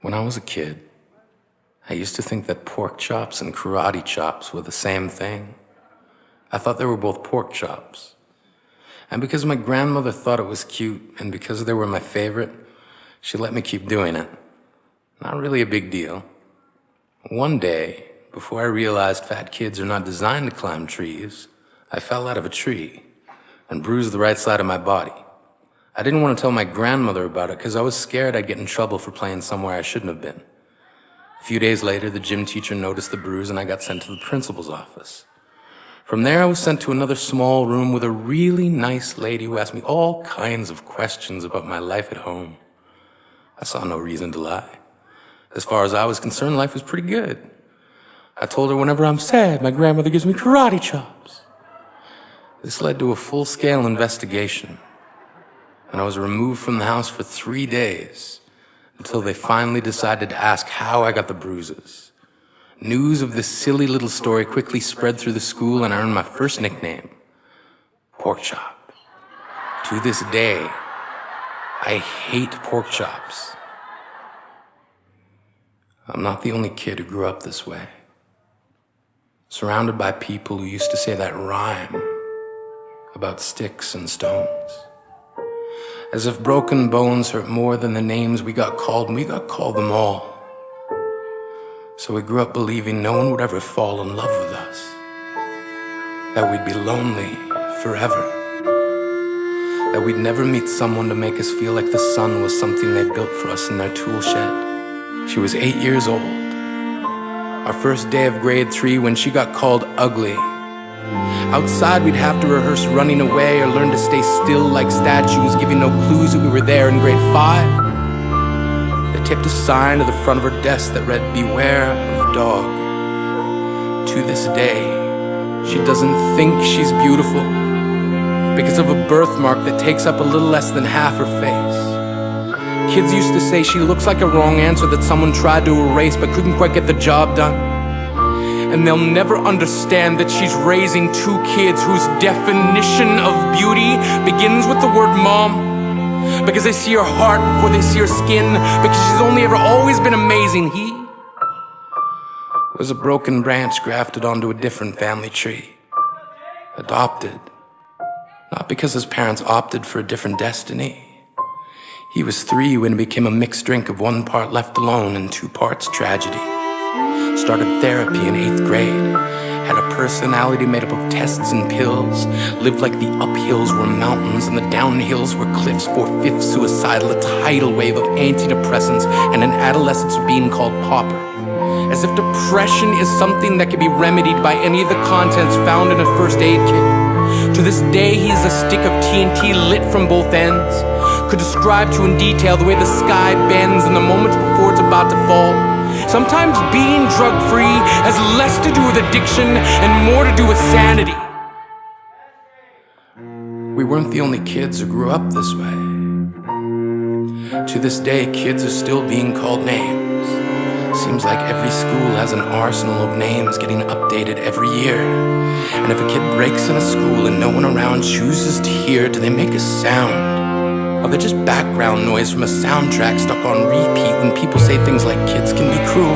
When I was a kid, I used to think that pork chops and karate chops were the same thing. I thought they were both pork chops. And because my grandmother thought it was cute, and because they were my favorite, she let me keep doing it. Not really a big deal. One day, before I realized fat kids are not designed to climb trees, I fell out of a tree and bruised the right side of my body. I didn't want to tell my grandmother about it because I was scared I'd get in trouble for playing somewhere I shouldn't have been. A few days later, the gym teacher noticed the bruise and I got sent to the principal's office. From there, I was sent to another small room with a really nice lady who asked me all kinds of questions about my life at home. I saw no reason to lie. As far as I was concerned, life was pretty good. I told her whenever I'm sad, my grandmother gives me karate chops. This led to a full-scale investigation, and I was removed from the house for 3 days until they finally decided to ask how I got the bruises. News of this silly little story quickly spread through the school, and I earned my first nickname, Pork Chop. To this day, I hate pork chops. I'm not the only kid who grew up this way. Surrounded by people who used to say that rhyme about sticks and stones. As if broken bones hurt more than the names we got called, and we got called them all. So we grew up believing no one would ever fall in love with us. That we'd be lonely forever. That we'd never meet someone to make us feel like the sun was something they built for us in their tool shed. She was 8 years old. Our first day of grade 3 when she got called ugly. Outside, we'd have to rehearse running away or learn to stay still like statues, giving no clues that we were there in grade 5. They tipped a sign to the front of her desk that read, "Beware of dog." To this day, she doesn't think she's beautiful because of a birthmark that takes up a little less than half her face. Kids used to say she looks like a wrong answer that someone tried to erase but couldn't quite get the job done. And they'll never understand that she's raising 2 kids whose definition of beauty begins with the word mom. Because they see her heart before they see her skin. Because she's only ever always been amazing. He was a broken branch grafted onto a different family tree. Adopted. Not because his parents opted for a different destiny. He was 3 when it became a mixed drink of 1 part left alone and 2 parts tragedy. Started therapy in 8th grade, had a personality made up of tests and pills, lived like the uphills were mountains and the downhills were cliffs, 4/5 suicidal, a tidal wave of antidepressants, and an adolescence being called pauper. As if depression is something that can be remedied by any of the contents found in a first aid kit. To this day, he's a stick of TNT lit from both ends. Could describe to in detail the way the sky bends in the moments before it's about to fall. Sometimes being drug-free has less to do with addiction and more to do with sanity. We weren't the only kids who grew up this way. To this day, kids are still being called names. Seems like every school has an arsenal of names getting updated every year. And if a kid breaks in a school and no one around chooses to hear, do they make a sound? Or they're just background noise from a soundtrack stuck on repeat when people say things like kids can be cruel.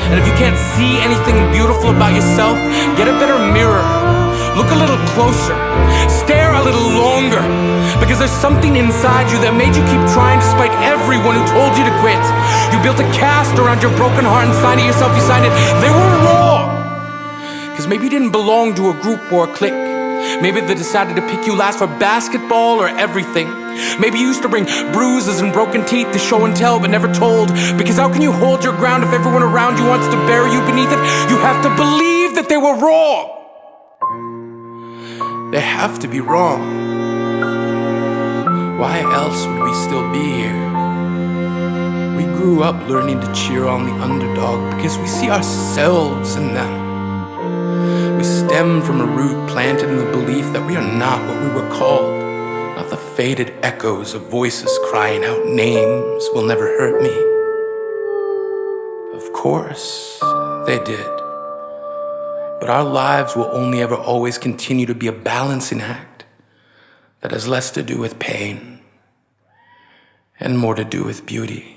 And if you can't see anything beautiful about yourself, get a better mirror. Look a little closer. Stare a little longer. Because there's something inside you that made you keep trying despite everyone who told you to quit. You built a cast around your broken heart and signed it yourself. You signed it. They were wrong. Because maybe you didn't belong to a group or a clique. Maybe they decided to pick you last for basketball or everything. Maybe you used to bring bruises and broken teeth to show and tell but never told. Because how can you hold your ground if everyone around you wants to bury you beneath it? You have to believe that they were wrong. They have to be wrong. Why else would we still be here? We grew up learning to cheer on the underdog because we see ourselves in them. We stem from a root planted in the belief that we are not what we were called. Not the faded echoes of voices crying out names will never hurt me. Of course, they did. But our lives will only ever always continue to be a balancing act that has less to do with pain and more to do with beauty.